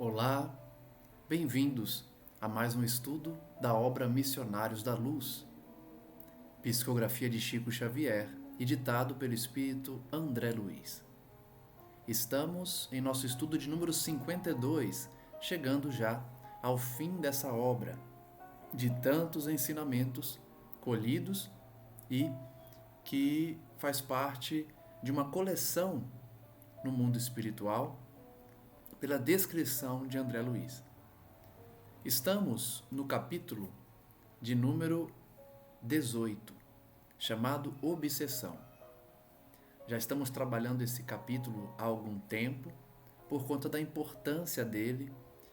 Olá, bem-vindos a mais um estudo da obra Missionários da Luz, psicografia de Chico Xavier e ditado pelo espírito André Luiz. Estamos em nosso estudo de número 52, chegando já ao fim dessa obra, de tantos ensinamentos colhidos e que faz parte de uma coleção no mundo espiritual pela descrição de André Luiz. Estamos no capítulo de número 18, chamado Obsessão. Já estamos trabalhando esse capítulo há algum tempo, por conta da importância dele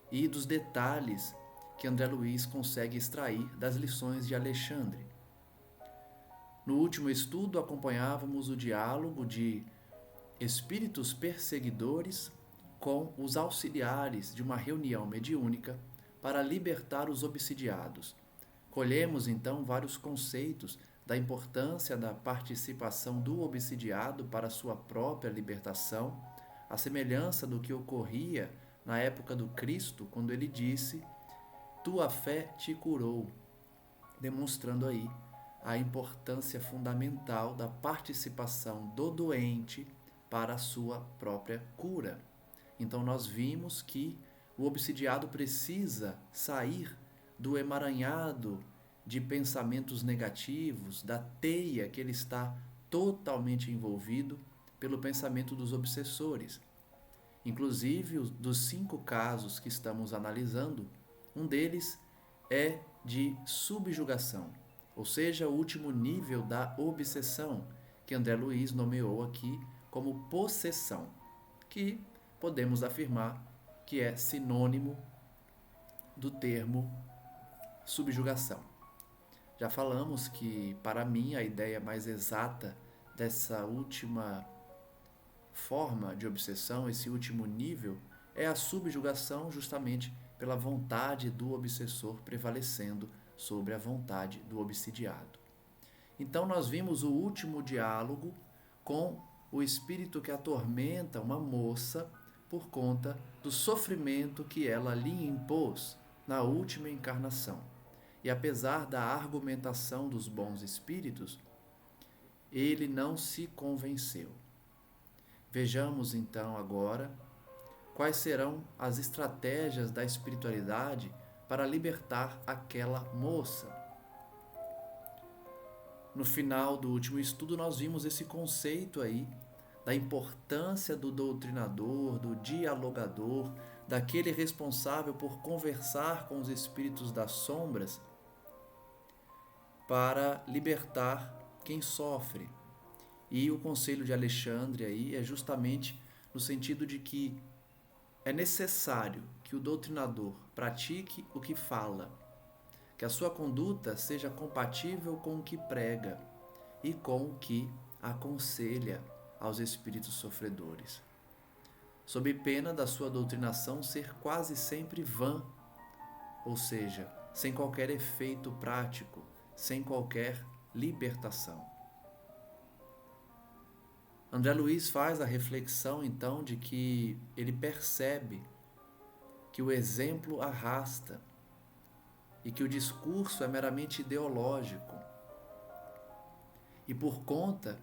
e dos detalhes que André Luiz consegue extrair das lições de Alexandre. No último estudo, acompanhávamos o diálogo de espíritos perseguidores com os auxiliares de uma reunião mediúnica para libertar os obsidiados. Colhemos então vários conceitos da importância da participação do obsidiado para sua própria libertação, a semelhança do que ocorria na época do Cristo, quando ele disse: "Tua fé te curou", demonstrando aí a importância fundamental da participação do doente para a sua própria cura. Então nós vimos que o obsidiado precisa sair do emaranhado de pensamentos negativos, da teia que ele está totalmente envolvido pelo pensamento dos obsessores. Inclusive, dos 5 casos que estamos analisando, um deles é de subjugação, ou seja, o último nível da obsessão, que André Luiz nomeou aqui como possessão, que podemos afirmar que é sinônimo do termo subjugação. Já falamos que, para mim, a ideia mais exata dessa última forma de obsessão, esse último nível, é a subjugação, justamente pela vontade do obsessor prevalecendo sobre a vontade do obsidiado. Então nós vimos o último diálogo com o espírito que atormenta uma moça por conta do sofrimento que ela lhe impôs na última encarnação. E apesar da argumentação dos bons espíritos, ele não se convenceu. Vejamos então agora quais serão as estratégias da espiritualidade para libertar aquela moça. No final do último estudo, nós vimos esse conceito aí da importância do doutrinador, do dialogador, daquele responsável por conversar com os espíritos das sombras para libertar quem sofre. E o conselho de Alexandre aí é justamente no sentido de que é necessário que o doutrinador pratique o que fala, que a sua conduta seja compatível com o que prega e com o que aconselha aos espíritos sofredores, sob pena da sua doutrinação ser quase sempre vã, ou seja, sem qualquer efeito prático, sem qualquer libertação. André Luiz faz a reflexão então de que ele percebe que o exemplo arrasta e que o discurso é meramente ideológico. E por conta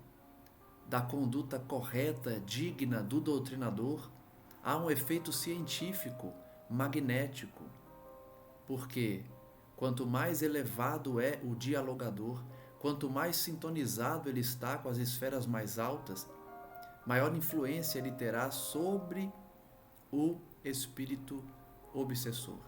da conduta correta, digna do doutrinador, há um efeito científico, magnético. Porque quanto mais elevado é o dialogador, quanto mais sintonizado ele está com as esferas mais altas, maior influência ele terá sobre o espírito obsessor,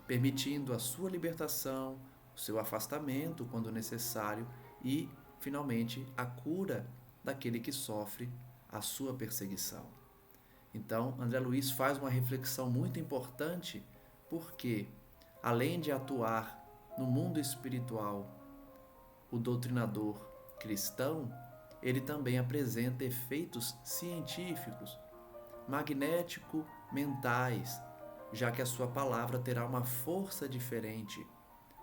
permitindo a sua libertação, o seu afastamento quando necessário e, finalmente, a cura daquele que sofre a sua perseguição. Então, André Luiz faz uma reflexão muito importante, porque, além de atuar no mundo espiritual, o doutrinador cristão, ele também apresenta efeitos científicos, magnético-mentais, já que a sua palavra terá uma força diferente,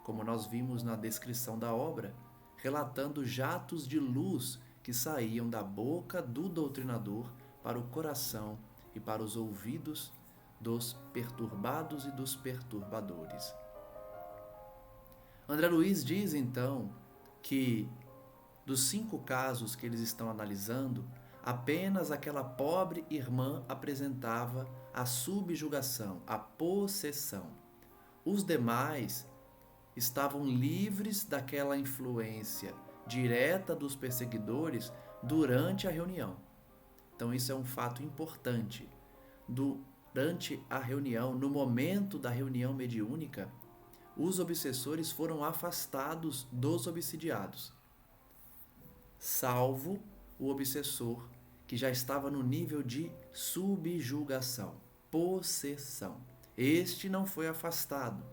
como nós vimos na descrição da obra, relatando jatos de luz que saíam da boca do doutrinador para o coração e para os ouvidos dos perturbados e dos perturbadores. André Luiz diz então que dos 5 casos que eles estão analisando, apenas aquela pobre irmã apresentava a subjugação, a possessão. Os demais estavam livres daquela influência direta dos perseguidores durante a reunião. Então isso é um fato importante. Durante a reunião, no momento da reunião mediúnica, os obsessores foram afastados dos obsidiados, salvo o obsessor que já estava no nível de subjugação, possessão. Este não foi afastado,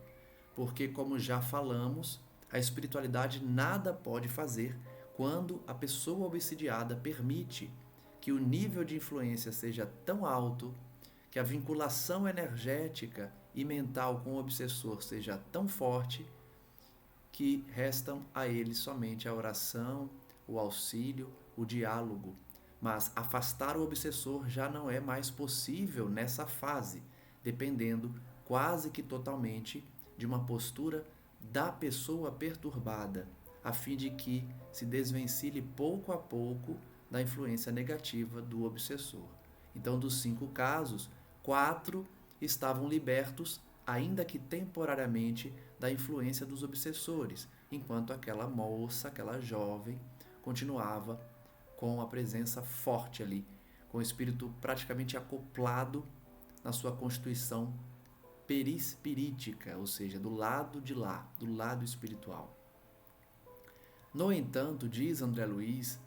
porque, como já falamos, a espiritualidade nada pode fazer quando a pessoa obsidiada permite que o nível de influência seja tão alto, que a vinculação energética e mental com o obsessor seja tão forte, que restam a ele somente a oração, o auxílio, o diálogo. Mas afastar o obsessor já não é mais possível nessa fase, dependendo quase que totalmente de uma postura da pessoa perturbada, a fim de que se desvencilhe pouco a pouco da influência negativa do obsessor. Então, dos 5 casos, 4 estavam libertos, ainda que temporariamente, da influência dos obsessores, enquanto aquela moça, aquela jovem, continuava com a presença forte ali, com o espírito praticamente acoplado na sua constituição perispirítica, ou seja, do lado de lá, do lado espiritual. No entanto, diz André Luiz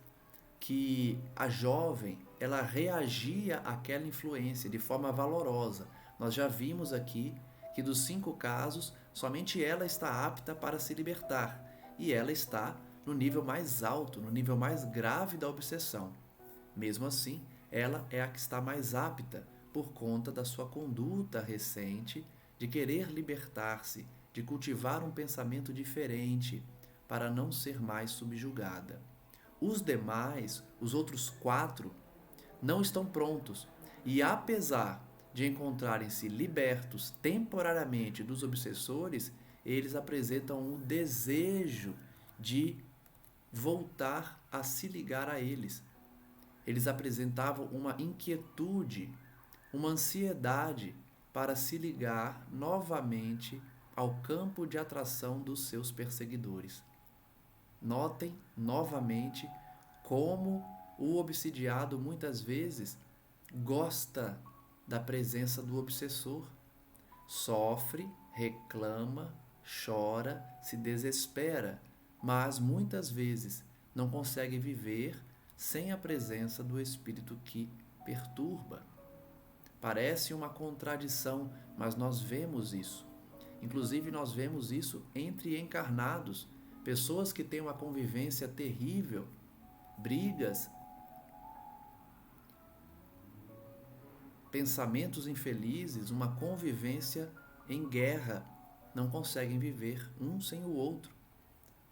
que a jovem, ela reagia àquela influência de forma valorosa. Nós já vimos aqui que dos 5 casos, somente ela está apta para se libertar, e ela está no nível mais alto, no nível mais grave da obsessão. Mesmo assim, ela é a que está mais apta por conta da sua conduta recente de querer libertar-se, de cultivar um pensamento diferente para não ser mais subjugada. Os demais, os outros 4, não estão prontos e, apesar de encontrarem-se libertos temporariamente dos obsessores, eles apresentam um desejo de voltar a se ligar a eles. Eles apresentavam uma inquietude, uma ansiedade para se ligar novamente ao campo de atração dos seus perseguidores. Notem novamente como o obsidiado muitas vezes gosta da presença do obsessor. Sofre, reclama, chora, se desespera, mas muitas vezes não consegue viver sem a presença do espírito que perturba. Parece uma contradição, mas nós vemos isso. Inclusive, nós vemos isso entre encarnados, pessoas que têm uma convivência terrível, brigas, pensamentos infelizes, uma convivência em guerra, não conseguem viver um sem o outro,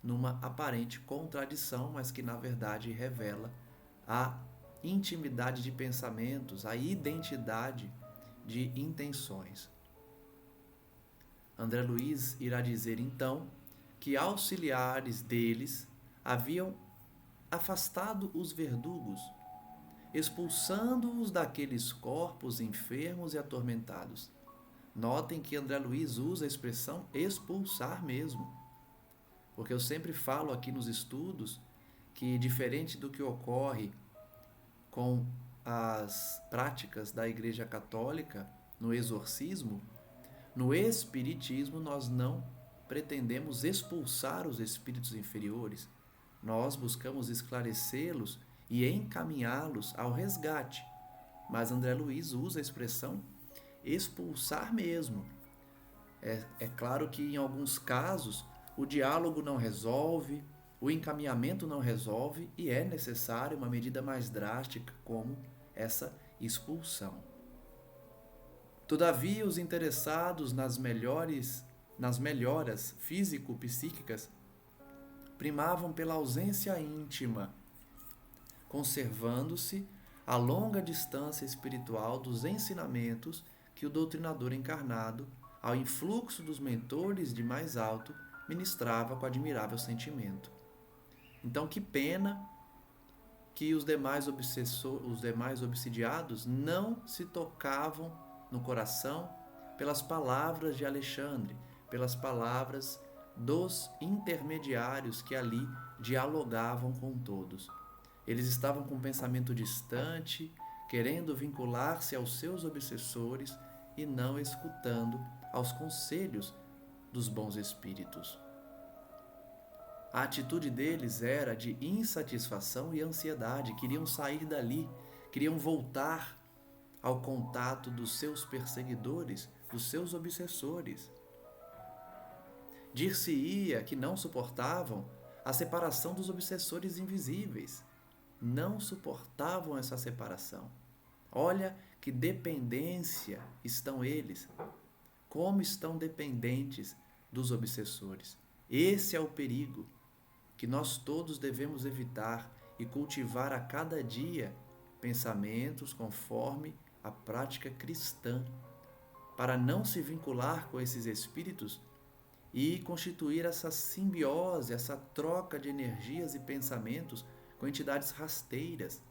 numa aparente contradição, mas que na verdade revela a intimidade de pensamentos, a identidade de intenções. André Luiz irá dizer então que auxiliares deles haviam afastado os verdugos, expulsando-os daqueles corpos enfermos e atormentados. Notem que André Luiz usa a expressão expulsar mesmo, porque eu sempre falo aqui nos estudos que, diferente do que ocorre com as práticas da Igreja Católica no exorcismo, no espiritismo nós não pretendemos expulsar os espíritos inferiores, nós buscamos esclarecê-los e encaminhá-los ao resgate. Mas André Luiz usa a expressão expulsar mesmo. É claro que em alguns casos o diálogo não resolve, o encaminhamento não resolve e é necessária uma medida mais drástica como essa expulsão. Todavia, os interessados nas melhoras físico-psíquicas primavam pela ausência íntima, conservando-se a longa distância espiritual dos ensinamentos que que o doutrinador encarnado, ao influxo dos mentores de mais alto, ministrava com admirável sentimento. Então, que pena que os demais obsidiados não se tocavam no coração pelas palavras de Alexandre, pelas palavras dos intermediários que ali dialogavam com todos. Eles estavam com um pensamento distante, querendo vincular-se aos seus obsessores e não escutando aos conselhos dos bons espíritos. A atitude deles era de insatisfação e ansiedade, queriam sair dali, queriam voltar ao contato dos seus perseguidores, dos seus obsessores. Dir-se-ia que não suportavam a separação dos obsessores invisíveis. Não suportavam essa separação. Olha que dependência estão eles. Como estão dependentes dos obsessores. Esse é o perigo que nós todos devemos evitar e cultivar a cada dia pensamentos conforme a prática cristã, para não se vincular com esses espíritos e constituir essa simbiose, essa troca de energias e pensamentos com entidades rasteiras.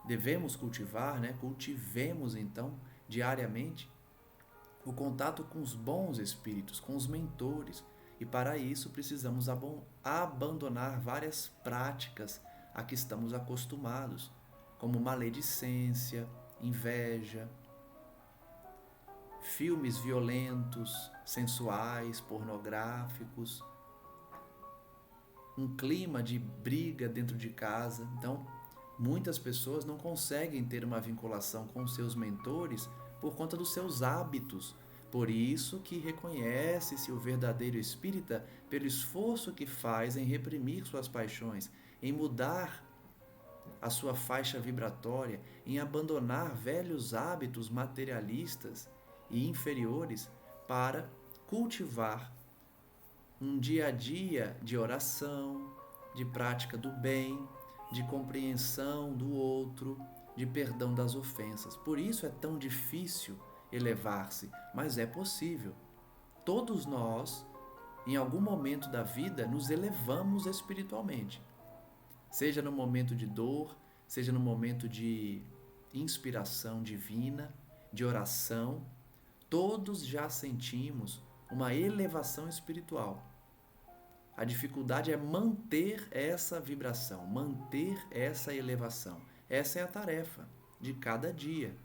Devemos cultivar, cultivemos então diariamente o contato com os bons espíritos, com os mentores, e para isso precisamos abandonar várias práticas a que estamos acostumados, como maledicência, inveja, filmes violentos, sensuais, pornográficos, um clima de briga dentro de casa. Então, muitas pessoas não conseguem ter uma vinculação com seus mentores por conta dos seus hábitos. Por isso que reconhece-se o verdadeiro espírita pelo esforço que faz em reprimir suas paixões, em mudar a sua faixa vibratória, em abandonar velhos hábitos materialistas e inferiores para cultivar um dia a dia de oração, de prática do bem, de compreensão do outro, de perdão das ofensas. Por isso é tão difícil elevar-se, mas é possível. Todos nós, em algum momento da vida, nos elevamos espiritualmente. Seja no momento de dor, seja no momento de inspiração divina, de oração, todos já sentimos uma elevação espiritual. A dificuldade é manter essa vibração, manter essa elevação. Essa é a tarefa de cada dia.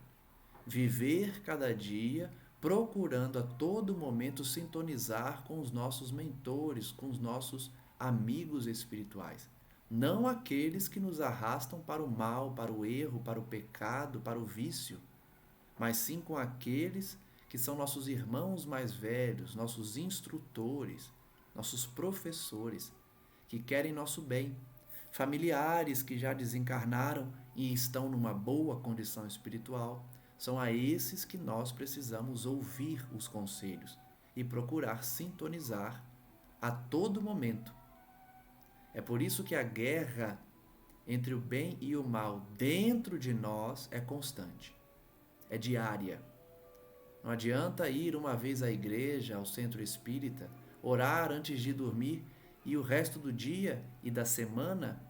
Viver cada dia procurando a todo momento sintonizar com os nossos mentores, com os nossos amigos espirituais. Não aqueles que nos arrastam para o mal, para o erro, para o pecado, para o vício, mas sim com aqueles que são nossos irmãos mais velhos, nossos instrutores, nossos professores, que querem nosso bem, familiares que já desencarnaram e estão numa boa condição espiritual. São a esses que nós precisamos ouvir os conselhos e procurar sintonizar a todo momento. É por isso que a guerra entre o bem e o mal dentro de nós é constante, é diária. Não adianta ir uma vez à igreja, ao centro espírita, orar antes de dormir e o resto do dia e da semana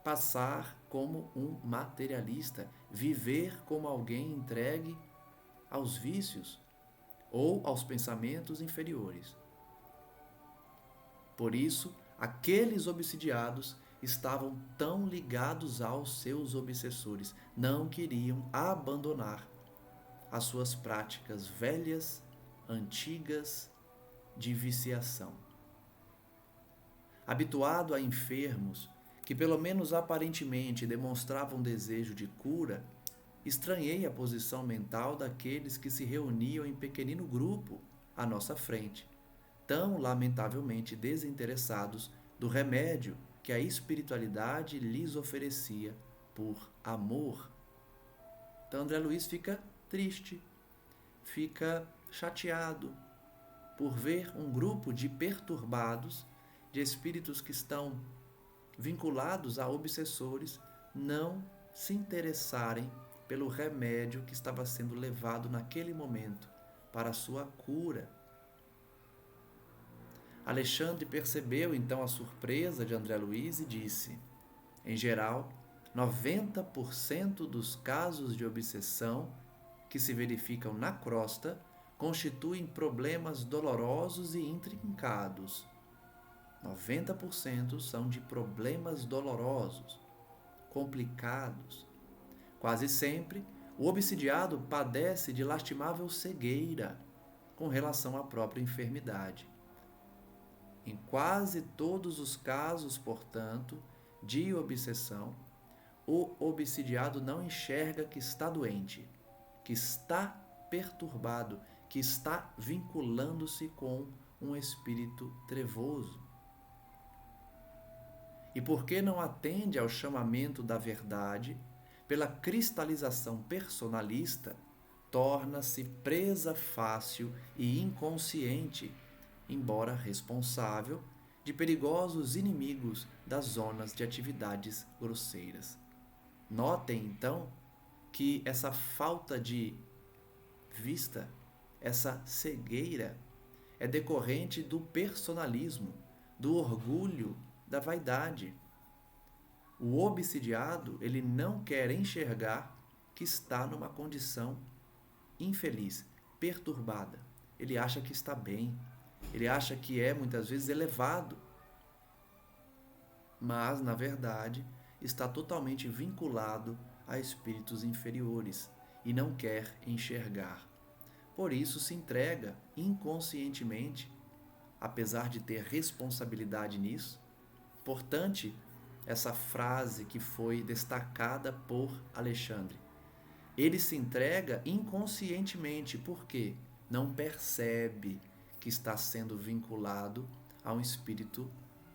passar como um materialista, viver como alguém entregue aos vícios ou aos pensamentos inferiores. Por isso, aqueles obsidiados estavam tão ligados aos seus obsessores, não queriam abandonar as suas práticas velhas, antigas, de viciação. Habituado a enfermos que, pelo menos aparentemente, demonstravam desejo de cura, estranhei a posição mental daqueles que se reuniam em pequenino grupo à nossa frente, tão lamentavelmente desinteressados do remédio que a espiritualidade lhes oferecia por amor. Então André Luiz fica triste, fica chateado por ver um grupo de perturbados, de espíritos que estão vinculados a obsessores, não se interessarem pelo remédio que estava sendo levado naquele momento para a sua cura. Alexandre percebeu então a surpresa de André Luiz e disse: em geral, 90% dos casos de obsessão que se verificam na crosta constituem problemas dolorosos e intrincados. 90% são de problemas dolorosos, complicados. Quase sempre, o obsidiado padece de lastimável cegueira com relação à própria enfermidade. Em quase todos os casos, portanto, de obsessão, o obsidiado não enxerga que está doente, que está perturbado, que está vinculando-se com um espírito trevoso. E porque não atende ao chamamento da verdade, pela cristalização personalista, torna-se presa fácil e inconsciente, embora responsável, de perigosos inimigos das zonas de atividades grosseiras. Notem, então, que essa falta de vista, essa cegueira, é decorrente do personalismo, do orgulho, da vaidade. O obsidiado, ele não quer enxergar que está numa condição infeliz, perturbada. Ele acha que está bem. Ele acha que é, muitas vezes, elevado. Mas, na verdade, está totalmente vinculado a espíritos inferiores e não quer enxergar. Por isso se entrega inconscientemente, apesar de ter responsabilidade nisso. Importante essa frase que foi destacada por Alexandre. Ele se entrega inconscientemente, porque não percebe que está sendo vinculado a um espírito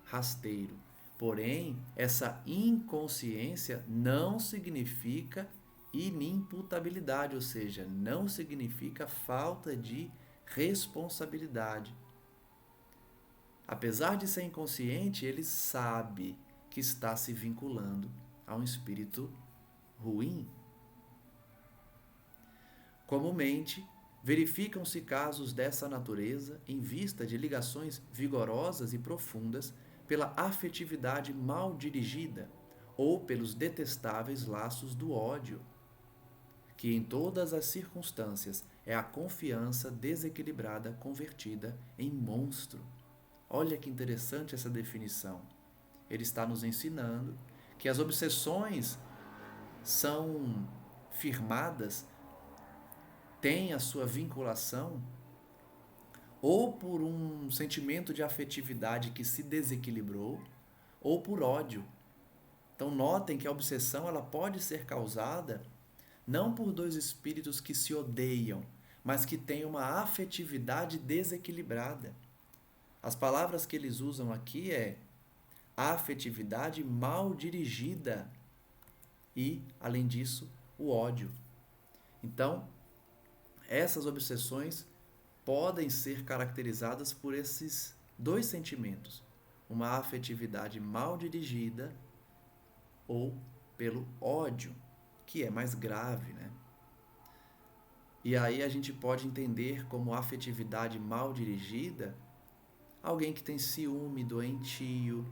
rasteiro. Porém, essa inconsciência não significa inimputabilidade, ou seja, não significa falta de responsabilidade. Apesar de ser inconsciente, ele sabe que está se vinculando a um espírito ruim. Comumente, verificam-se casos dessa natureza em vista de ligações vigorosas e profundas pela afetividade mal dirigida ou pelos detestáveis laços do ódio, que em todas as circunstâncias é a confiança desequilibrada convertida em monstro. Olha que interessante essa definição. Ele está nos ensinando que as obsessões são firmadas, têm a sua vinculação ou por um sentimento de afetividade que se desequilibrou ou por ódio. Então notem que a obsessão ela pode ser causada não por dois espíritos que se odeiam, mas que têm uma afetividade desequilibrada. As palavras que eles usam aqui é afetividade mal dirigida e, além disso, o ódio. Então, essas obsessões podem ser caracterizadas por esses dois sentimentos, uma afetividade mal dirigida ou pelo ódio, que é mais grave, né? E aí a gente pode entender como afetividade mal dirigida alguém que tem ciúme doentio,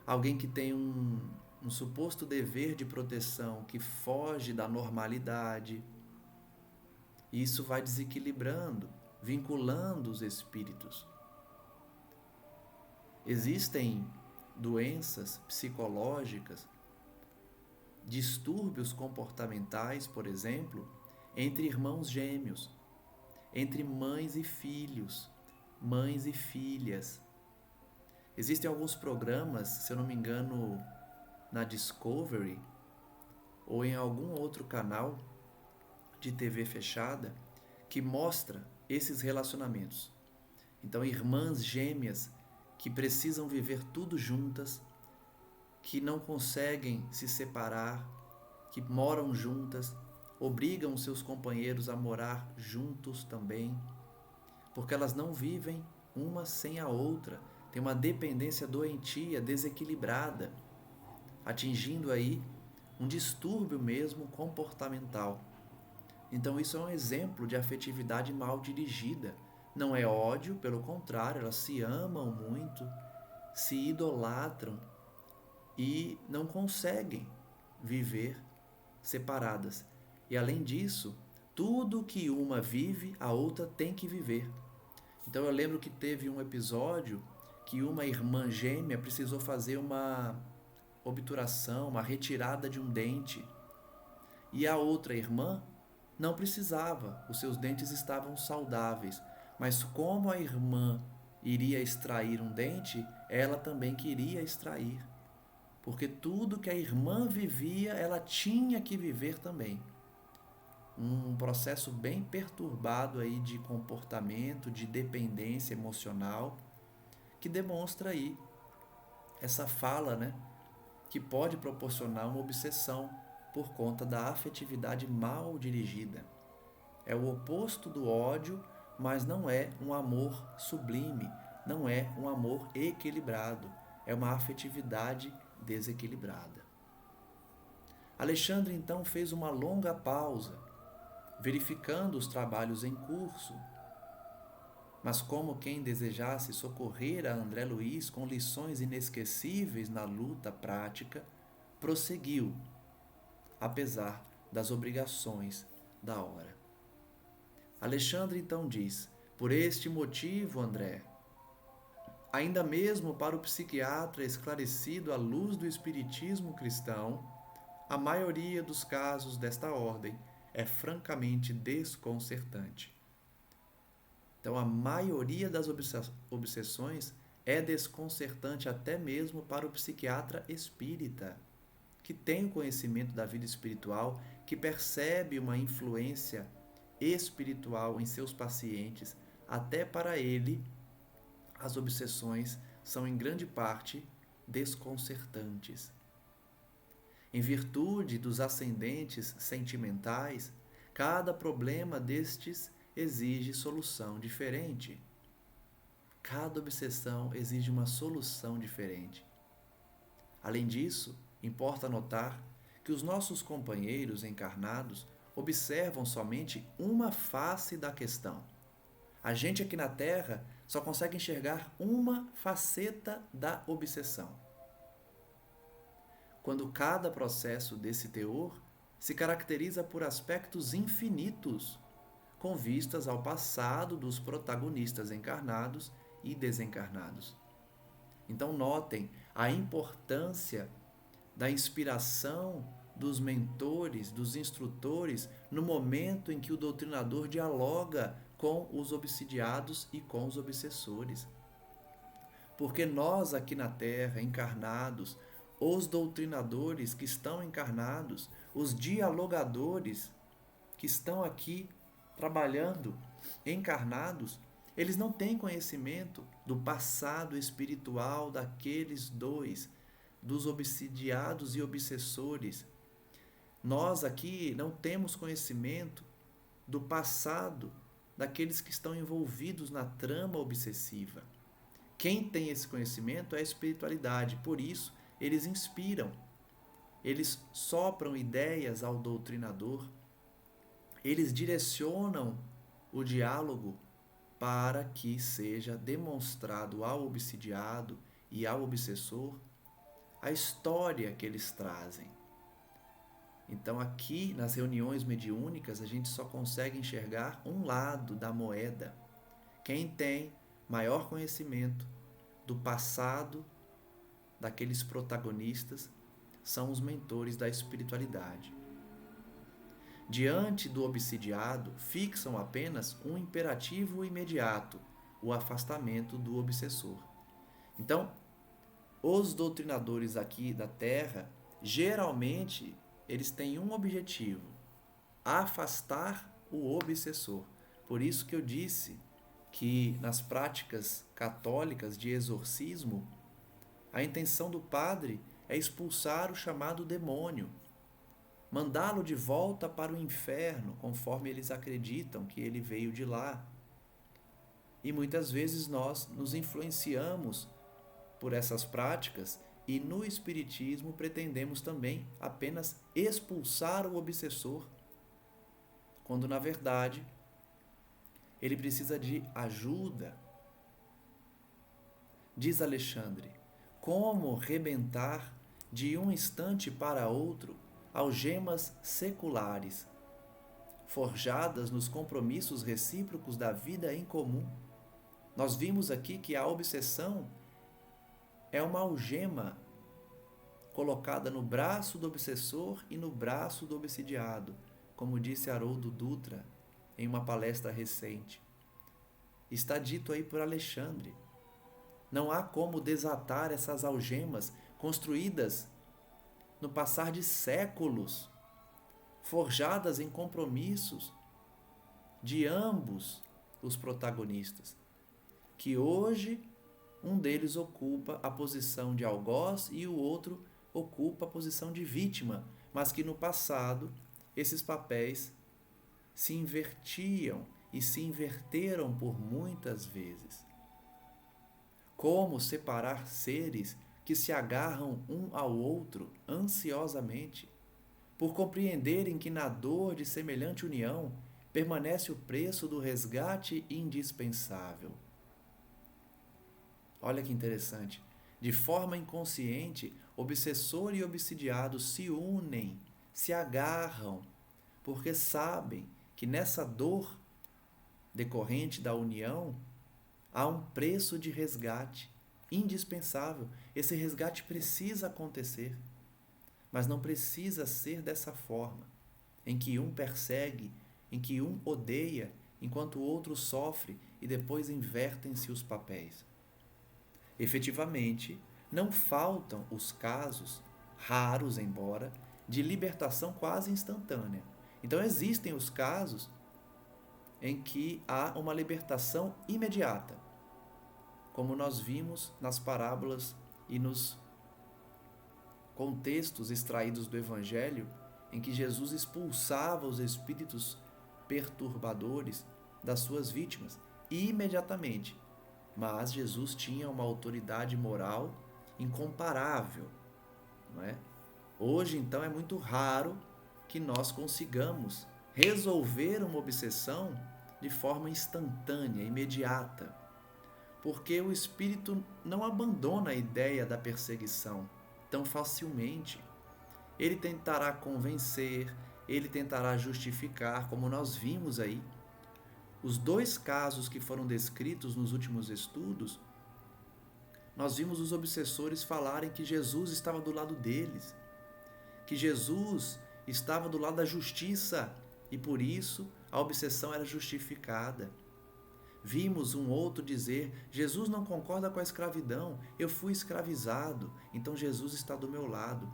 alguém que tem um suposto dever de proteção que foge da normalidade. Isso vai desequilibrando, vinculando os espíritos. Existem doenças psicológicas, distúrbios comportamentais, por exemplo, entre irmãos gêmeos, entre mães e filhos, mães e filhas. Existem alguns programas, se eu não me engano, na Discovery ou em algum outro canal de TV fechada, que mostra esses relacionamentos. Então, irmãs gêmeas que precisam viver tudo juntas, que não conseguem se separar, que moram juntas, obrigam seus companheiros a morar juntos também, porque elas não vivem uma sem a outra, tem uma dependência doentia, desequilibrada, atingindo aí um distúrbio mesmo comportamental. Então isso é um exemplo de afetividade mal dirigida. Não é ódio, pelo contrário, elas se amam muito, se idolatram e não conseguem viver separadas. E além disso, tudo que uma vive, a outra tem que viver. Então eu lembro que teve um episódio que uma irmã gêmea precisou fazer uma obturação, uma retirada de um dente. E a outra irmã não precisava, os seus dentes estavam saudáveis. Mas como a irmã iria extrair um dente, ela também queria extrair. Porque tudo que a irmã vivia, ela tinha que viver também. Um processo bem perturbado aí de comportamento, de dependência emocional, que demonstra aí essa fala, né, que pode proporcionar uma obsessão por conta da afetividade mal dirigida. É o oposto do ódio, mas não é um amor sublime, não é um amor equilibrado, é uma afetividade desequilibrada. Alexandre então fez uma longa pausa, verificando os trabalhos em curso, mas como quem desejasse socorrer a André Luiz com lições inesquecíveis na luta prática, prosseguiu, apesar das obrigações da hora. Alexandre então diz: por este motivo, André, ainda mesmo para o psiquiatra esclarecido à luz do espiritismo cristão, a maioria dos casos desta ordem é francamente desconcertante. Então, a maioria das obsessões é desconcertante até mesmo para o psiquiatra espírita, que tem o conhecimento da vida espiritual, que percebe uma influência espiritual em seus pacientes. Até para ele, as obsessões são em grande parte desconcertantes. Em virtude dos ascendentes sentimentais, cada problema destes exige solução diferente. Cada obsessão exige uma solução diferente. Além disso, importa notar que os nossos companheiros encarnados observam somente uma face da questão. A gente aqui na Terra só consegue enxergar uma faceta da obsessão. Quando cada processo desse teor se caracteriza por aspectos infinitos, com vistas ao passado dos protagonistas encarnados e desencarnados. Então notem a importância da inspiração dos mentores, dos instrutores, no momento em que o doutrinador dialoga com os obsidiados e com os obsessores. Porque nós aqui na Terra, encarnados, os doutrinadores que estão encarnados, os dialogadores que estão aqui trabalhando encarnados, eles não têm conhecimento do passado espiritual daqueles dois, dos obsidiados e obsessores. Nós aqui não temos conhecimento do passado daqueles que estão envolvidos na trama obsessiva. Quem tem esse conhecimento é a espiritualidade, por isso eles inspiram, eles sopram ideias ao doutrinador, eles direcionam o diálogo para que seja demonstrado ao obsidiado e ao obsessor a história que eles trazem. Então aqui nas reuniões mediúnicas a gente só consegue enxergar um lado da moeda. Quem tem maior conhecimento do passado daqueles protagonistas são os mentores da espiritualidade. Diante do obsidiado, fixam apenas um imperativo imediato, o afastamento do obsessor. Então, os doutrinadores aqui da Terra, geralmente, eles têm um objetivo: afastar o obsessor. Por isso que eu disse que nas práticas católicas de exorcismo, a intenção do padre é expulsar o chamado demônio, mandá-lo de volta para o inferno, conforme eles acreditam que ele veio de lá. E muitas vezes nós nos influenciamos por essas práticas E no Espiritismo pretendemos também apenas expulsar o obsessor, quando na verdade ele precisa de ajuda. Diz Alexandre: como rebentar de um instante para outro algemas seculares, forjadas nos compromissos recíprocos da vida em comum? Nós vimos aqui que a obsessão é uma algema colocada no braço do obsessor e no braço do obsidiado, como disse Haroldo Dutra em uma palestra recente. Está dito aí por Alexandre. Não há como desatar essas algemas construídas no passar de séculos, forjadas em compromissos de ambos os protagonistas, que hoje um deles ocupa a posição de algoz e o outro ocupa a posição de vítima, mas que no passado esses papéis se invertiam e se inverteram por muitas vezes. Como separar seres que se agarram um ao outro ansiosamente, por compreenderem que na dor de semelhante união permanece o preço do resgate indispensável? Olha que interessante. De forma inconsciente, obsessor e obsidiado se unem, se agarram, porque sabem que nessa dor decorrente da união há um preço de resgate indispensável. Esse resgate precisa acontecer, mas não precisa ser dessa forma, em que um persegue, em que um odeia, enquanto o outro sofre e depois invertem-se os papéis. Efetivamente, não faltam os casos, raros embora, de libertação quase instantânea. Então existem os casos em que há uma libertação imediata, como nós vimos nas parábolas e nos contextos extraídos do Evangelho, em que Jesus expulsava os espíritos perturbadores das suas vítimas imediatamente. Mas Jesus tinha uma autoridade moral incomparável, não é? Hoje, então, é muito raro que nós consigamos resolver uma obsessão de forma instantânea, imediata, porque o espírito não abandona a ideia da perseguição tão facilmente. Ele tentará convencer, ele tentará justificar, como nós vimos aí. Os dois casos que foram descritos nos últimos estudos, nós vimos os obsessores falarem que Jesus estava do lado deles, que Jesus estava do lado da justiça e por isso a obsessão era justificada. Vimos um outro dizer: Jesus não concorda com a escravidão, eu fui escravizado, então Jesus está do meu lado.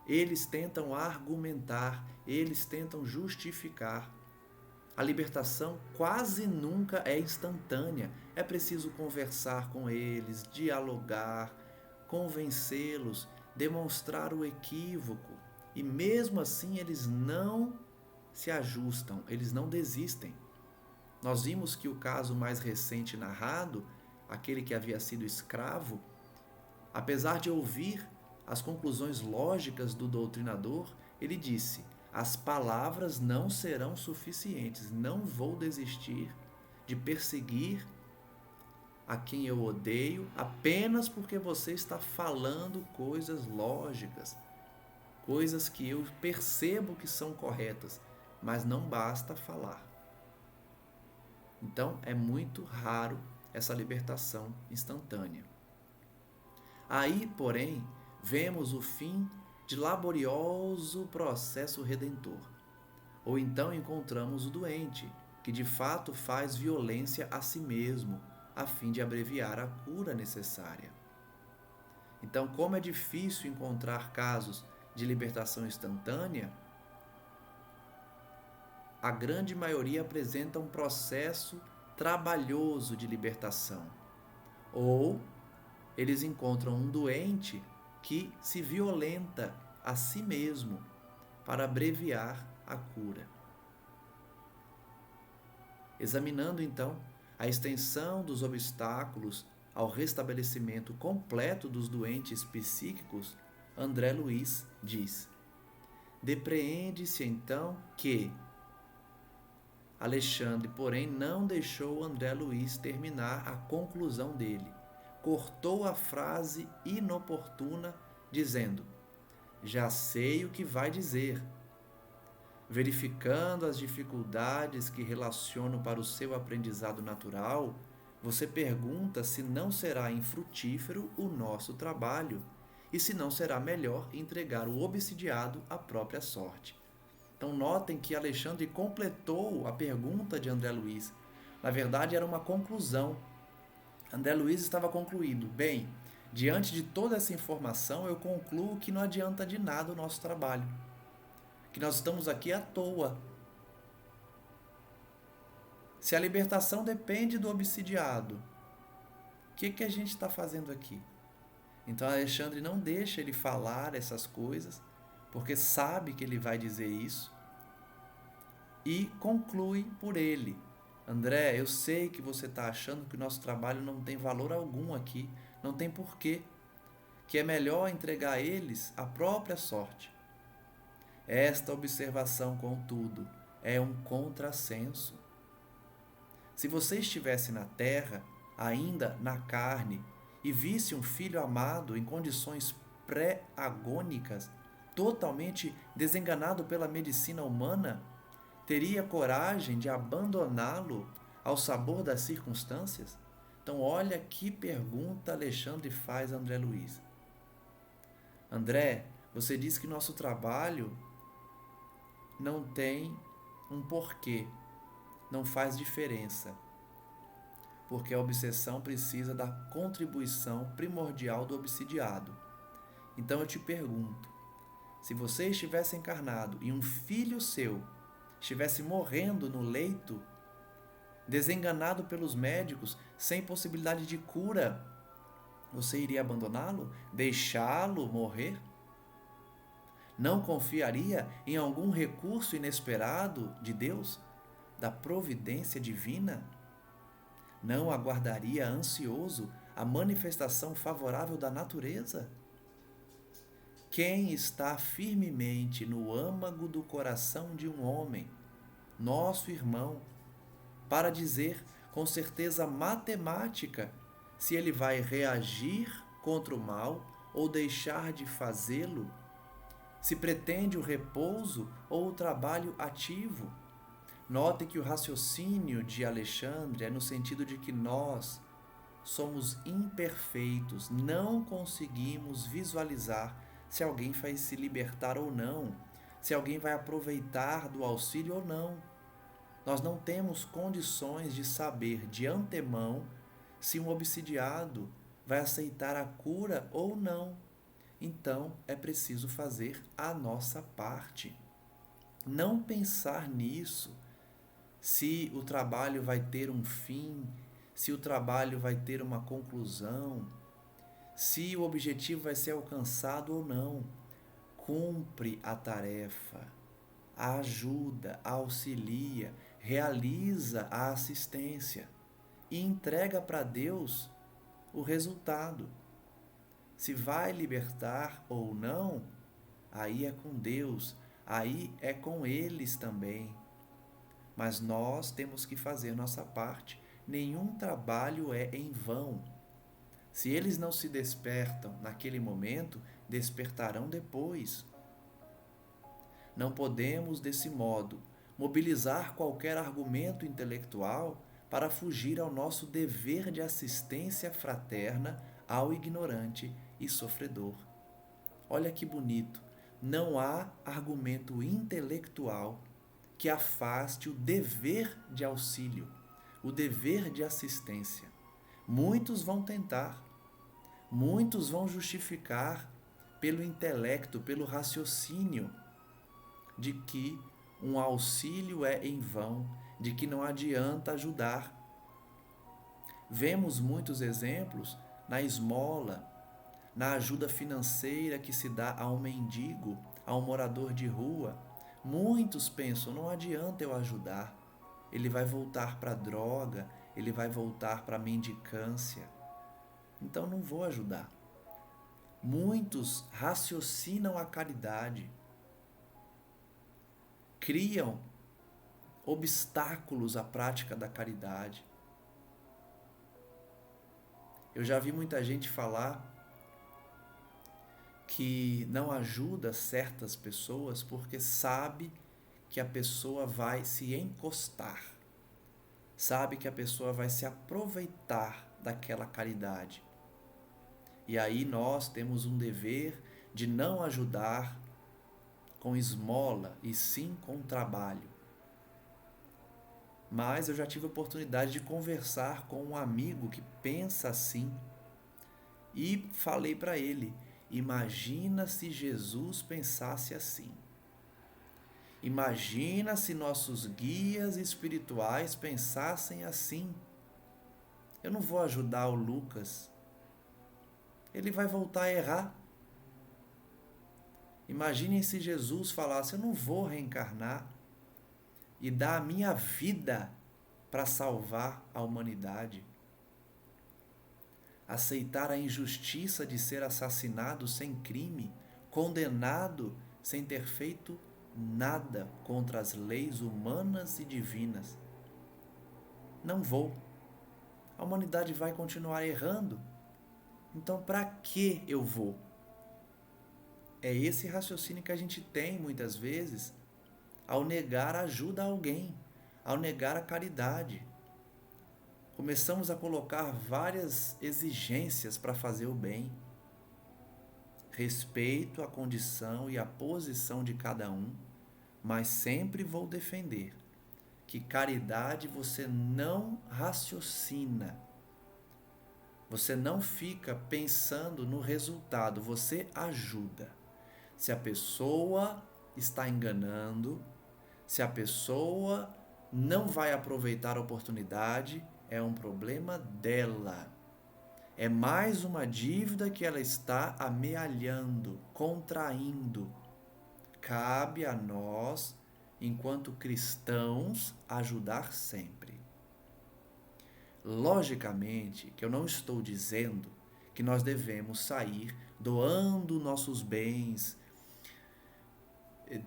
Eles tentam argumentar, eles tentam justificar. A libertação quase nunca é instantânea. É preciso conversar com eles, dialogar, convencê-los, demonstrar o equívoco. E mesmo assim eles não se ajustam, eles não desistem. Nós vimos que o caso mais recente narrado, aquele que havia sido escravo, apesar de ouvir as conclusões lógicas do doutrinador, ele disse: as palavras não serão suficientes, não vou desistir de perseguir a quem eu odeio apenas porque você está falando coisas lógicas, coisas que eu percebo que são corretas, mas não basta falar. Então é muito raro essa libertação instantânea. Aí, porém, vemos o fim de laborioso processo redentor. Ou então encontramos o doente, que de fato faz violência a si mesmo, a fim de abreviar a cura necessária. Então, como é difícil encontrar casos de libertação instantânea, a grande maioria apresenta um processo trabalhoso de libertação. Ou eles encontram um doente que se violenta a si mesmo para abreviar a cura. Examinando então a extensão dos obstáculos ao restabelecimento completo dos doentes psíquicos, André Luiz diz: depreende-se então que Alexandre, porém, não deixou André Luiz terminar a conclusão dele. Cortou a frase inoportuna, dizendo: já sei o que vai dizer. Verificando as dificuldades que relaciono para o seu aprendizado natural, você pergunta se não será infrutífero o nosso trabalho e se não será melhor entregar o obsidiado à própria sorte. Então notem que Alexandre completou a pergunta de André Luiz. Na verdade, era uma conclusão. André Luiz estava concluído: bem, diante de toda essa informação, eu concluo que não adianta de nada o nosso trabalho, que nós estamos aqui à toa. Se a libertação depende do obsidiado, o que a gente está fazendo aqui? Então Alexandre não deixa ele falar essas coisas, porque sabe que ele vai dizer isso, e conclui por ele: André, eu sei que você está achando que o nosso trabalho não tem valor algum aqui, não tem porquê, que é melhor entregar a eles a própria sorte. Esta observação, contudo, é um contrassenso. Se você estivesse na terra, ainda na carne, e visse um filho amado em condições pré-agônicas, totalmente desenganado pela medicina humana, teria coragem de abandoná-lo ao sabor das circunstâncias? Então, olha que pergunta Alexandre faz a André Luiz. André, você diz que nosso trabalho não tem um porquê, não faz diferença, porque a obsessão precisa da contribuição primordial do obsidiado. Então eu te pergunto, se você estivesse encarnado e um filho seu estivesse morrendo no leito, desenganado pelos médicos, sem possibilidade de cura, você iria abandoná-lo? Deixá-lo morrer? Não confiaria em algum recurso inesperado de Deus, da providência divina? Não aguardaria ansioso a manifestação favorável da natureza? Quem está firmemente no âmago do coração de um homem, nosso irmão, para dizer com certeza matemática se ele vai reagir contra o mal ou deixar de fazê-lo? Se pretende o repouso ou o trabalho ativo? Note que o raciocínio de Alexandre é no sentido de que nós somos imperfeitos, não conseguimos visualizar se alguém vai se libertar ou não, se alguém vai aproveitar do auxílio ou não. Nós não temos condições de saber de antemão se um obsidiado vai aceitar a cura ou não. Então, é preciso fazer a nossa parte. Não pensar nisso, se o trabalho vai ter um fim, se o trabalho vai ter uma conclusão, se o objetivo vai ser alcançado ou não. Cumpre a tarefa, ajuda, auxilia, realiza a assistência e entrega para Deus o resultado. Se vai libertar ou não, aí é com Deus, aí é com eles também. Mas nós temos que fazer nossa parte. Nenhum trabalho é em vão. Se eles não se despertam naquele momento, despertarão depois. Não podemos, desse modo, mobilizar qualquer argumento intelectual para fugir ao nosso dever de assistência fraterna ao ignorante e sofredor. Olha que bonito! Não há argumento intelectual que afaste o dever de auxílio, o dever de assistência. Muitos vão tentar, muitos vão justificar pelo intelecto, pelo raciocínio, de que um auxílio é em vão, de que não adianta ajudar. Vemos muitos exemplos na esmola, na ajuda financeira que se dá a um mendigo, a um morador de rua. Muitos pensam, não adianta eu ajudar, ele vai voltar para a droga, ele vai voltar para a mendicância. então não vou ajudar. Muitos raciocinam a caridade, criam obstáculos à prática da caridade. Eu já vi muita gente falar que não ajuda certas pessoas porque sabe que a pessoa vai se encostar, sabe que a pessoa vai se aproveitar daquela caridade. E aí nós temos um dever de não ajudar com esmola e sim com trabalho. Mas eu já tive a oportunidade de conversar com um amigo que pensa assim e falei para ele: imagina se Jesus pensasse assim. Imagina se nossos guias espirituais pensassem assim. Eu não vou ajudar o Lucas. Ele vai voltar a errar. Imaginem se Jesus falasse: eu não vou reencarnar e dar a minha vida para salvar a humanidade. Aceitar a injustiça de ser assassinado sem crime, condenado sem ter feito nada contra as leis humanas e divinas. Não vou. A humanidade vai continuar errando. Então, para que eu vou? É esse raciocínio que a gente tem muitas vezes ao negar ajuda a alguém, ao negar a caridade. Começamos a colocar várias exigências para fazer o bem. Respeito a condição e a posição de cada um, mas sempre vou defender que caridade você não raciocina. Você não fica pensando no resultado, você ajuda. Se a pessoa está enganando, se a pessoa não vai aproveitar a oportunidade, é um problema dela. É mais uma dívida que ela está amealhando, contraindo. Cabe a nós, enquanto cristãos, ajudar sempre. Logicamente que eu não estou dizendo que nós devemos sair doando nossos bens,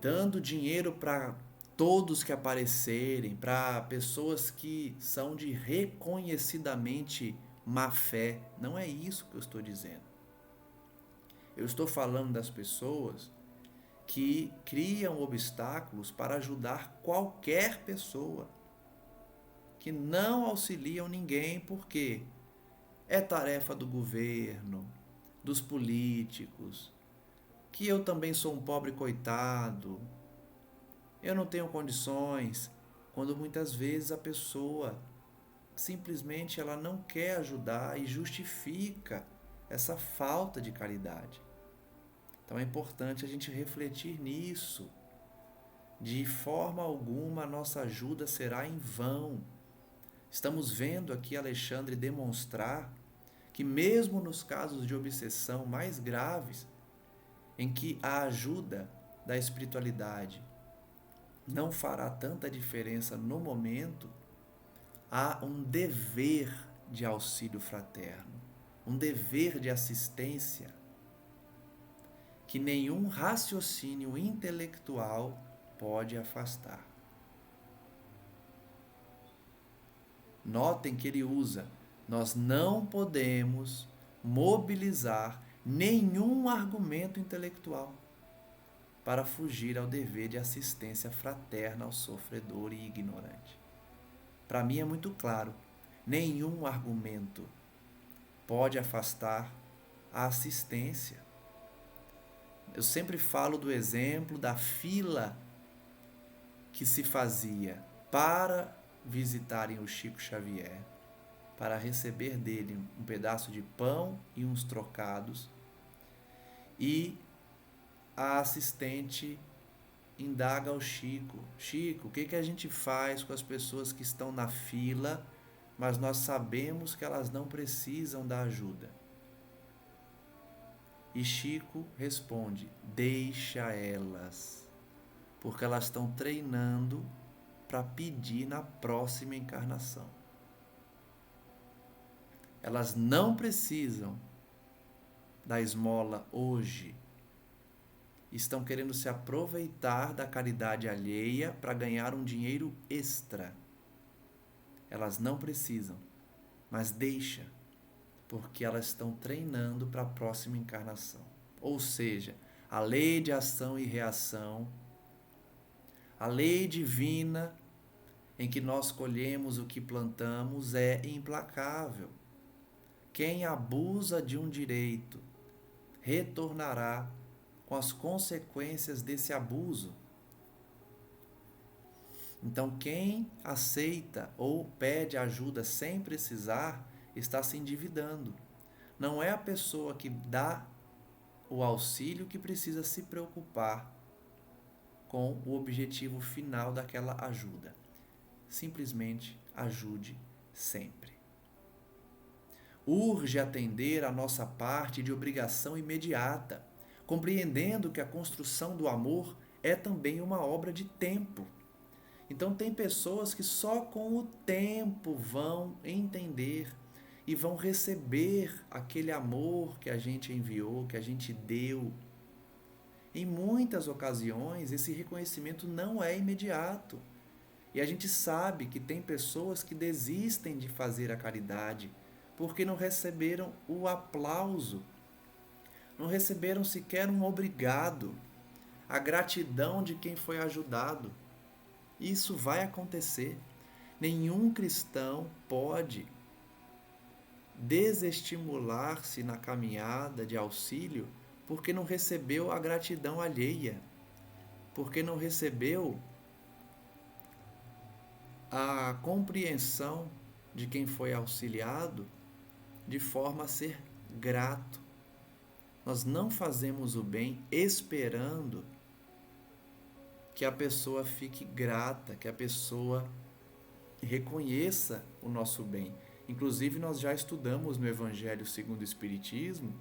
dando dinheiro para todos que aparecerem, para pessoas que são de reconhecidamente má fé. Não é isso que eu estou dizendo. Eu estou falando das pessoas que criam obstáculos para ajudar qualquer pessoa, que não auxiliam ninguém porque é tarefa do governo, dos políticos, que eu também sou um pobre coitado, eu não tenho condições, quando muitas vezes a pessoa simplesmente ela não quer ajudar e justifica essa falta de caridade. Então é importante a gente refletir nisso. De forma alguma a nossa ajuda será em vão. Estamos vendo aqui Alexandre demonstrar que mesmo nos casos de obsessão mais graves, em que a ajuda da espiritualidade não fará tanta diferença no momento, há um dever de auxílio fraterno, um dever de assistência que nenhum raciocínio intelectual pode afastar. Notem que ele usa: nós não podemos mobilizar nenhum argumento intelectual para fugir ao dever de assistência fraterna ao sofredor e ignorante. Para mim é muito claro, nenhum argumento pode afastar a assistência. Eu sempre falo do exemplo da fila que se fazia para visitarem o Chico Xavier, para receber dele um pedaço de pão e uns trocados, e a assistente indaga ao Chico: Chico, o que a gente faz com as pessoas que estão na fila, mas nós sabemos que elas não precisam da ajuda? E Chico responde: deixa elas, porque elas estão treinando para pedir na próxima encarnação. Elas não precisam da esmola hoje. Estão querendo se aproveitar da caridade alheia para ganhar um dinheiro extra. Elas não precisam, mas deixa, porque elas estão treinando para a próxima encarnação. Ou seja, a lei de ação e reação, a lei divina em que nós colhemos o que plantamos é implacável. Quem abusa de um direito retornará com as consequências desse abuso. Então, quem aceita ou pede ajuda sem precisar está se endividando. Não é a pessoa que dá o auxílio que precisa se preocupar com o objetivo final daquela ajuda. Simplesmente ajude sempre. Urge atender a nossa parte de obrigação imediata, compreendendo que a construção do amor é também uma obra de tempo. Então tem pessoas que só com o tempo vão entender e vão receber aquele amor que a gente enviou, que a gente deu. Em muitas ocasiões, esse reconhecimento não é imediato. E a gente sabe que tem pessoas que desistem de fazer a caridade porque não receberam o aplauso, não receberam sequer um obrigado, a gratidão de quem foi ajudado. Isso vai acontecer. Nenhum cristão pode desestimular-se na caminhada de auxílio porque não recebeu a gratidão alheia, porque não recebeu a compreensão de quem foi auxiliado de forma a ser grato. Nós não fazemos o bem esperando que a pessoa fique grata, que a pessoa reconheça o nosso bem. Inclusive, nós já estudamos no Evangelho segundo o Espiritismo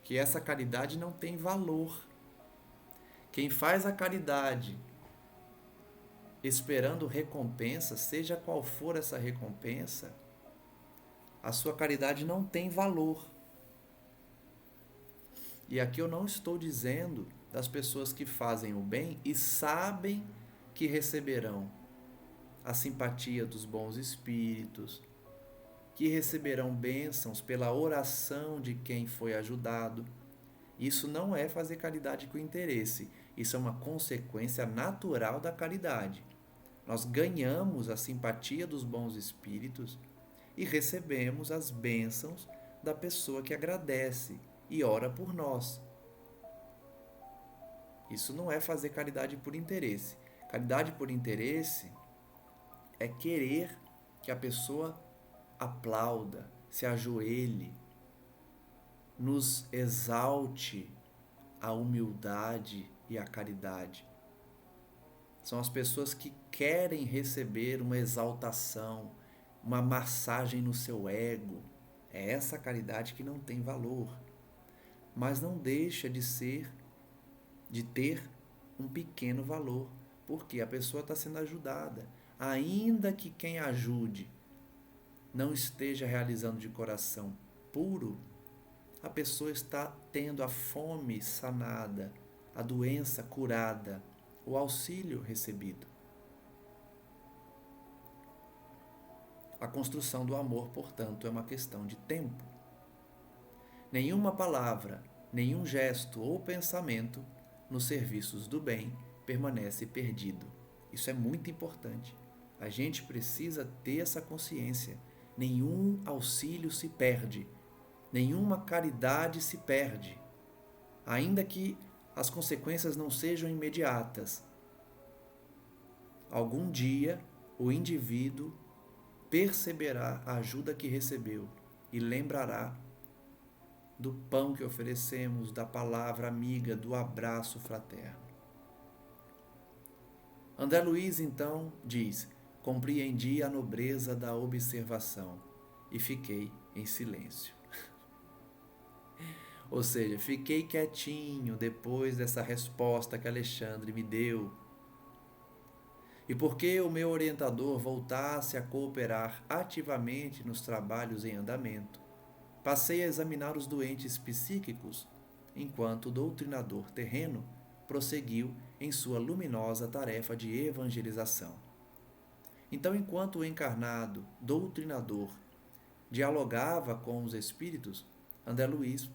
que essa caridade não tem valor. Quem faz a caridade esperando recompensa, seja qual for essa recompensa, a sua caridade não tem valor. E aqui eu não estou dizendo das pessoas que fazem o bem e sabem que receberão a simpatia dos bons espíritos, que receberão bênçãos pela oração de quem foi ajudado. Isso não é fazer caridade com interesse, isso é uma consequência natural da caridade. Nós ganhamos a simpatia dos bons espíritos e recebemos as bênçãos da pessoa que agradece e ora por nós. Isso não é fazer caridade por interesse. Caridade por interesse é querer que a pessoa aplauda, se ajoelhe, nos exalte a humildade e a caridade. São as pessoas que querem receber uma exaltação, uma massagem no seu ego. É essa caridade que não tem valor, mas não deixa de ter um pequeno valor, porque a pessoa está sendo ajudada. Ainda que quem ajude não esteja realizando de coração puro, a pessoa está tendo a fome sanada, a doença curada, o auxílio recebido. A construção do amor, portanto, é uma questão de tempo. Nenhuma palavra, nenhum gesto ou pensamento nos serviços do bem permanece perdido. Isso é muito importante. A gente precisa ter essa consciência. Nenhum auxílio se perde, nenhuma caridade se perde, ainda que as consequências não sejam imediatas. Algum dia o indivíduo perceberá a ajuda que recebeu e lembrará do pão que oferecemos, da palavra amiga, do abraço fraterno. André Luiz, então, diz: compreendi a nobreza da observação e fiquei em silêncio. Ou seja, fiquei quietinho depois dessa resposta que Alexandre me deu. E porque o meu orientador voltasse a cooperar ativamente nos trabalhos em andamento, passei a examinar os doentes psíquicos, enquanto o doutrinador terreno prosseguiu em sua luminosa tarefa de evangelização. Então, enquanto o encarnado doutrinador dialogava com os espíritos, André Luiz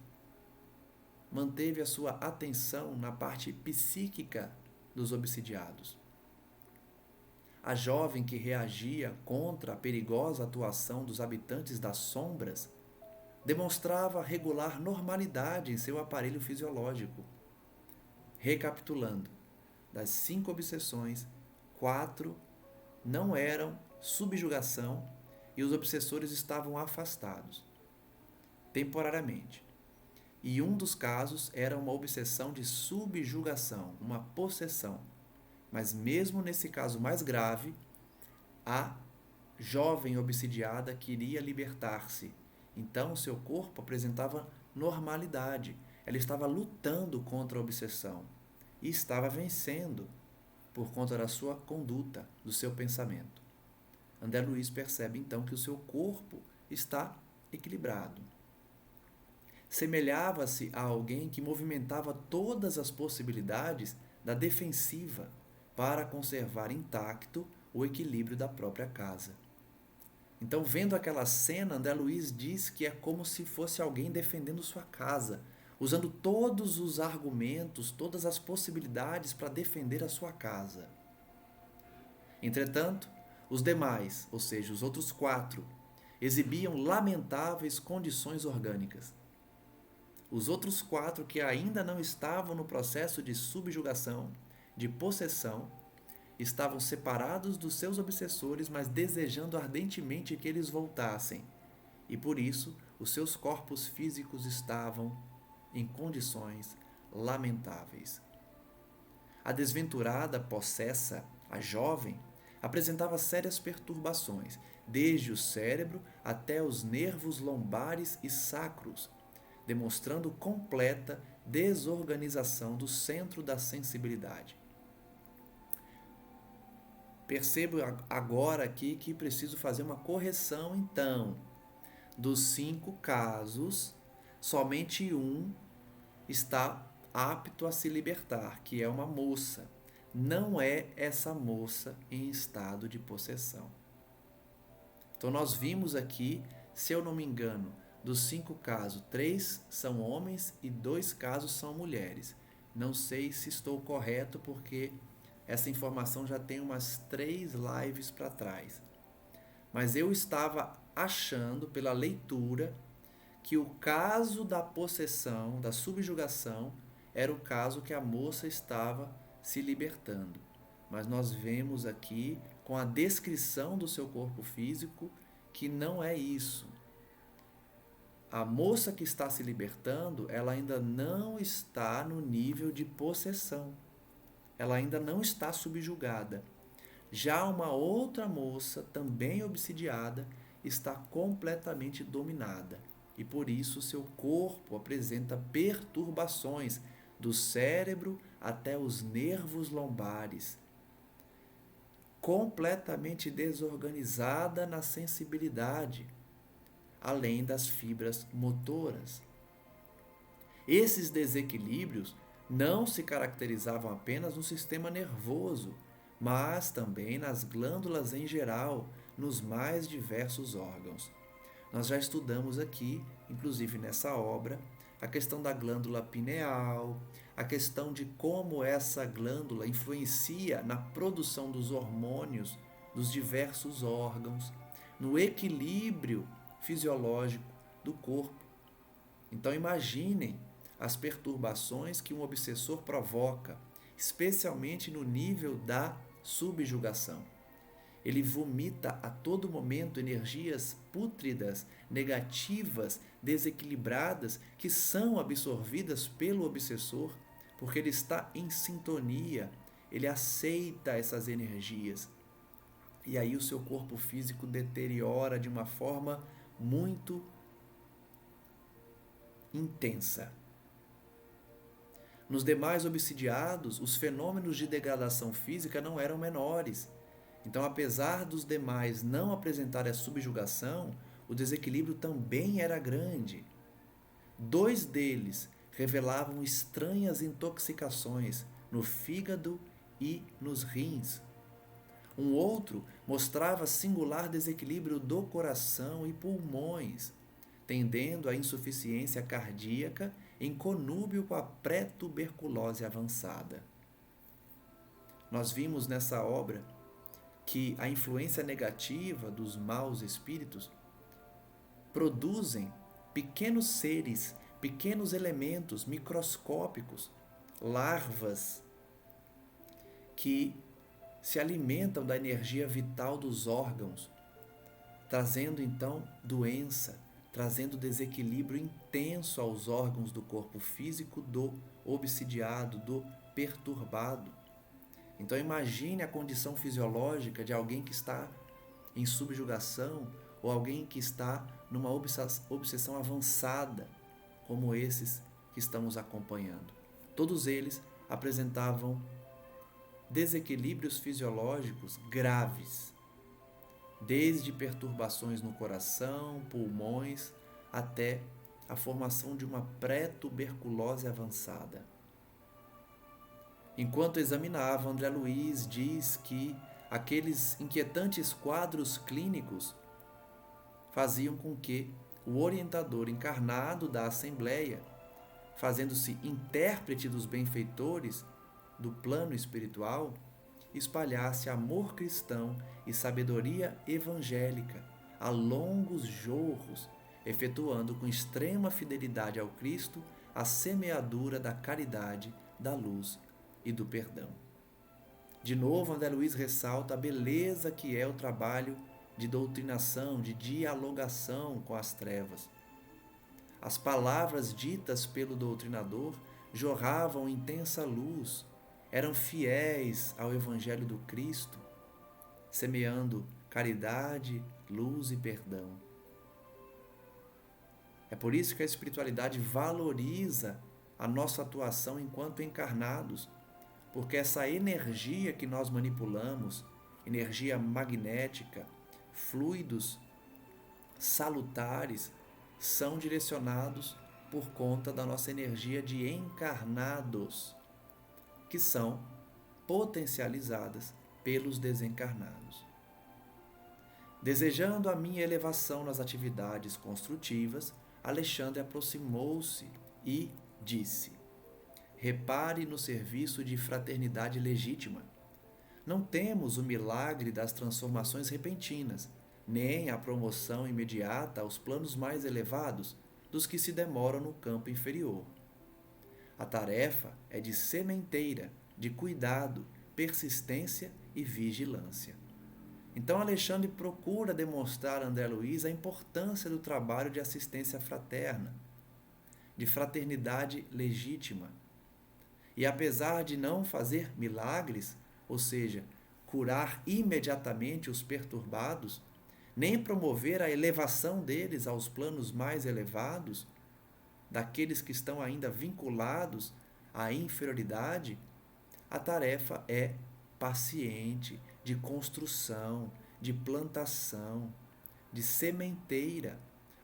manteve a sua atenção na parte psíquica dos obsidiados. A jovem que reagia contra a perigosa atuação dos habitantes das sombras demonstrava regular normalidade em seu aparelho fisiológico. Recapitulando, das 5 obsessões, 4 não eram subjugação e os obsessores estavam afastados, temporariamente. E um dos casos era uma obsessão de subjugação, uma possessão. Mas mesmo nesse caso mais grave, a jovem obsidiada queria libertar-se. Então seu corpo apresentava normalidade. Ela estava lutando contra a obsessão e estava vencendo por conta da sua conduta, do seu pensamento. André Luiz percebe então que o seu corpo está equilibrado. Semelhava-se a alguém que movimentava todas as possibilidades da defensiva para conservar intacto o equilíbrio da própria casa. Então, vendo aquela cena, André Luiz diz que é como se fosse alguém defendendo sua casa, usando todos os argumentos, todas as possibilidades para defender a sua casa. Entretanto, os demais, ou seja, os outros 4, exibiam lamentáveis condições orgânicas. Os outros 4 que ainda não estavam no processo de subjugação, de possessão, estavam separados dos seus obsessores, mas desejando ardentemente que eles voltassem. E por isso, os seus corpos físicos estavam em condições lamentáveis. A desventurada possessa, a jovem, apresentava sérias perturbações, desde o cérebro até os nervos lombares e sacros, demonstrando completa desorganização do centro da sensibilidade. Percebo agora aqui que preciso fazer uma correção, então. Dos 5 casos, somente um está apto a se libertar, que é uma moça. Não é essa moça em estado de possessão. Então, nós vimos aqui, se eu não me engano, dos 5 casos, 3 são homens e 2 casos são mulheres. Não sei se estou correto, porque essa informação já tem umas 3 lives para trás. Mas eu estava achando, pela leitura, que o caso da possessão, da subjugação, era o caso que a moça estava se libertando. Mas nós vemos aqui, com a descrição do seu corpo físico, que não é isso. A moça que está se libertando, ela ainda não está no nível de possessão. Ela ainda não está subjugada. Já uma outra moça, também obsidiada, está completamente dominada. E por isso seu corpo apresenta perturbações do cérebro até os nervos lombares. Completamente desorganizada na sensibilidade, além das fibras motoras. Esses desequilíbrios não se caracterizavam apenas no sistema nervoso, mas também nas glândulas em geral, nos mais diversos órgãos. Nós já estudamos aqui, inclusive nessa obra, a questão da glândula pineal, a questão de como essa glândula influencia na produção dos hormônios dos diversos órgãos, no equilíbrio fisiológico do corpo. Então imaginem as perturbações que um obsessor provoca, especialmente no nível da subjugação. Ele vomita a todo momento energias pútridas, negativas, desequilibradas, que são absorvidas pelo obsessor, porque ele está em sintonia, ele aceita essas energias. E aí o seu corpo físico deteriora de uma forma muito intensa. Nos demais obsidiados, os fenômenos de degradação física não eram menores. Então, apesar dos demais não apresentarem a subjugação, o desequilíbrio também era grande. 2 deles revelavam estranhas intoxicações no fígado e nos rins. Um outro mostrava singular desequilíbrio do coração e pulmões, tendendo à insuficiência cardíaca em conúbio com a pré-tuberculose avançada. Nós vimos nessa obra que a influência negativa dos maus espíritos produzem pequenos seres, pequenos elementos microscópicos, larvas, que se alimentam da energia vital dos órgãos, trazendo então doença, trazendo desequilíbrio intenso aos órgãos do corpo físico do obsidiado, do perturbado. Então imagine a condição fisiológica de alguém que está em subjugação ou alguém que está numa obsessão avançada, como esses que estamos acompanhando. Todos eles apresentavam desequilíbrios fisiológicos graves, desde perturbações no coração, pulmões, até a formação de uma pré-tuberculose avançada. Enquanto examinava, André Luiz diz que aqueles inquietantes quadros clínicos faziam com que o orientador encarnado da Assembleia, fazendo-se intérprete dos benfeitores do plano espiritual, espalhasse amor cristão e sabedoria evangélica a longos jorros, efetuando com extrema fidelidade ao Cristo a semeadura da caridade, da luz e do perdão. De novo, André Luiz ressalta a beleza que é o trabalho de doutrinação, de dialogação com as trevas. As palavras ditas pelo doutrinador jorravam intensa luz, eram fiéis ao Evangelho do Cristo, semeando caridade, luz e perdão. É por isso que a espiritualidade valoriza a nossa atuação enquanto encarnados, porque essa energia que nós manipulamos, energia magnética, fluidos salutares, são direcionados por conta da nossa energia de encarnados, que são potencializadas pelos desencarnados. Desejando a minha elevação nas atividades construtivas, Alexandre aproximou-se e disse: repare no serviço de fraternidade legítima. Não temos o milagre das transformações repentinas, nem a promoção imediata aos planos mais elevados dos que se demoram no campo inferior. A tarefa é de sementeira, de cuidado, persistência e vigilância. Então Alexandre procura demonstrar a André Luiz a importância do trabalho de assistência fraterna, de fraternidade legítima. E apesar de não fazer milagres, ou seja, curar imediatamente os perturbados, nem promover a elevação deles aos planos mais elevados, daqueles que estão ainda vinculados à inferioridade, a tarefa é paciente, de construção, de plantação, de sementeira,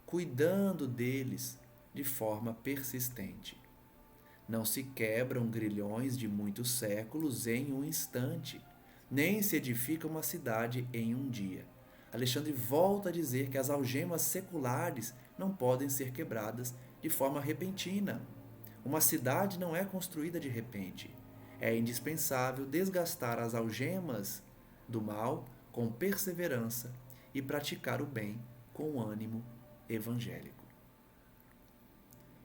cuidando deles de forma persistente. Não se quebram grilhões de muitos séculos em um instante, nem se edifica uma cidade em um dia. Alexandre volta a dizer que as algemas seculares não podem ser quebradas de forma repentina. Uma cidade não é construída de repente. É indispensável desgastar as algemas do mal com perseverança e praticar o bem com ânimo evangélico.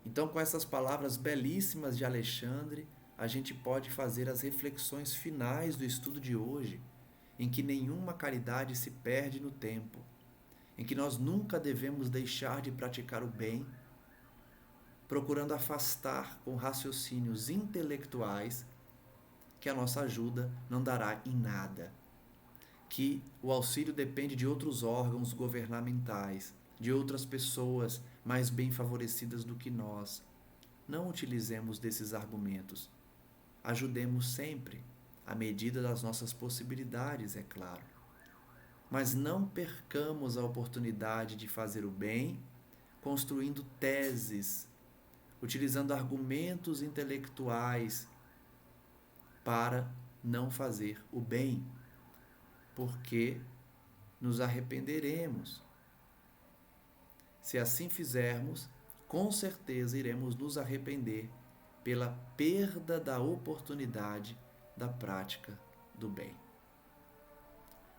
Então, com essas palavras belíssimas de Alexandre, a gente pode fazer as reflexões finais do estudo de hoje, em que nenhuma caridade se perde no tempo, em que nós nunca devemos deixar de praticar o bem, procurando afastar com raciocínios intelectuais que a nossa ajuda não dará em nada, que o auxílio depende de outros órgãos governamentais, de outras pessoas mais bem favorecidas do que nós. Não utilizemos desses argumentos. Ajudemos sempre, à medida das nossas possibilidades, é claro. mas não percamos a oportunidade de fazer o bem, construindo teses, utilizando argumentos intelectuais para não fazer o bem, porque nos arrependeremos. Se assim fizermos, com certeza iremos nos arrepender pela perda da oportunidade da prática do bem.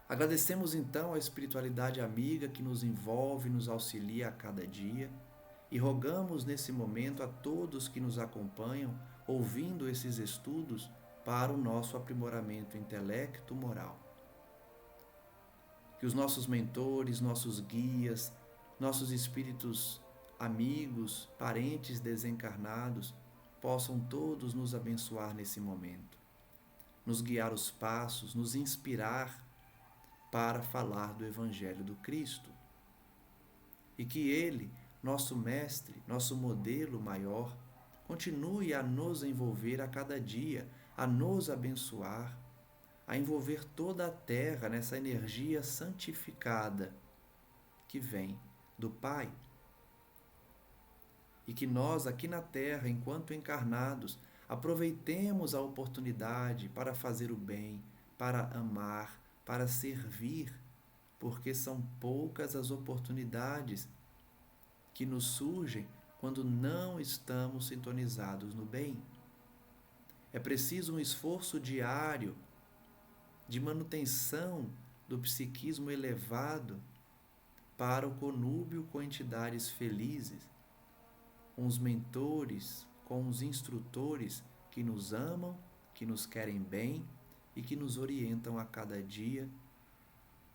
Agradecemos então a espiritualidade amiga que nos envolve e nos auxilia a cada dia e rogamos nesse momento a todos que nos acompanham ouvindo esses estudos para o nosso aprimoramento intelecto-moral. Que os nossos mentores, nossos guias, nossos espíritos amigos, parentes desencarnados, possam todos nos abençoar nesse momento, nos guiar os passos, nos inspirar para falar do Evangelho do Cristo. E que Ele, nosso Mestre, nosso modelo maior, continue a nos envolver a cada dia, a nos abençoar, a envolver toda a terra nessa energia santificada que vem do Pai. E que nós, aqui na terra, enquanto encarnados, aproveitemos a oportunidade para fazer o bem, para amar, para servir, porque são poucas as oportunidades que nos surgem quando não estamos sintonizados no bem. É preciso um esforço diário de manutenção do psiquismo elevado para o conúbio com entidades felizes, com os mentores, com os instrutores que nos amam, que nos querem bem e que nos orientam a cada dia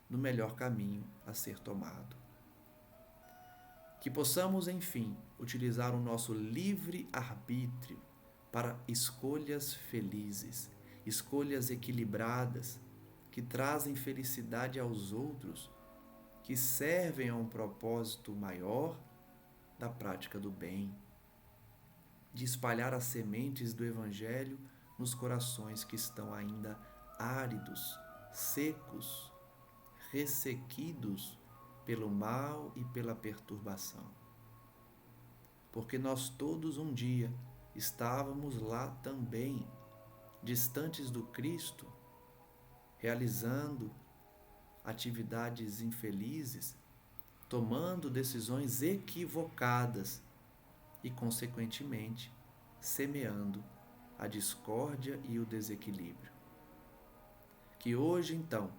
no melhor caminho a ser tomado. Que possamos, enfim, utilizar o nosso livre-arbítrio para escolhas felizes, escolhas equilibradas, que trazem felicidade aos outros, que servem a um propósito maior da prática do bem, de espalhar as sementes do Evangelho nos corações que estão ainda áridos, secos, ressequidos pelo mal e pela perturbação. Porque nós todos um dia estávamos lá também, distantes do Cristo, realizando atividades infelizes, tomando decisões equivocadas e, consequentemente, semeando a discórdia e o desequilíbrio. Que hoje, então,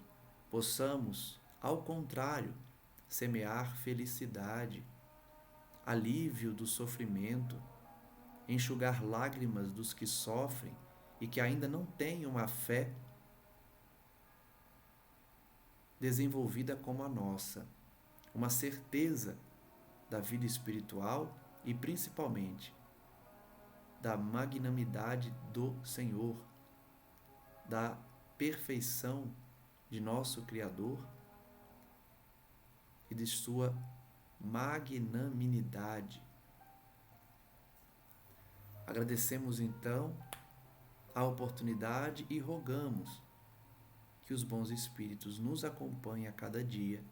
possamos, ao contrário, semear felicidade, alívio do sofrimento, enxugar lágrimas dos que sofrem e que ainda não têm uma fé desenvolvida como a nossa, uma certeza da vida espiritual e, principalmente, da magnanimidade do Senhor, da perfeição de nosso Criador e de sua magnanimidade. Agradecemos então a oportunidade e rogamos que os bons espíritos nos acompanhem a cada dia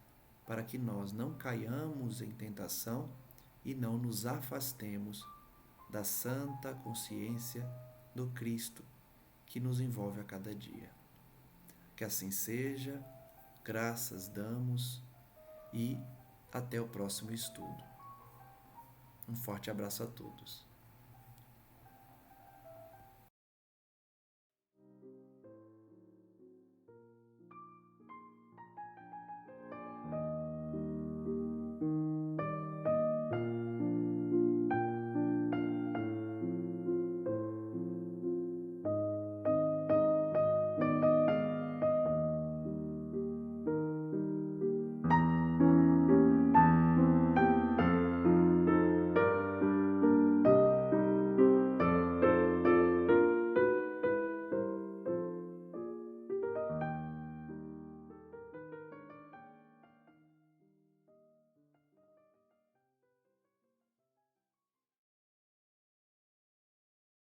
para que nós não caiamos em tentação e não nos afastemos da santa consciência do Cristo que nos envolve a cada dia. Que assim seja, graças damos e até o próximo estudo. Um forte abraço a todos.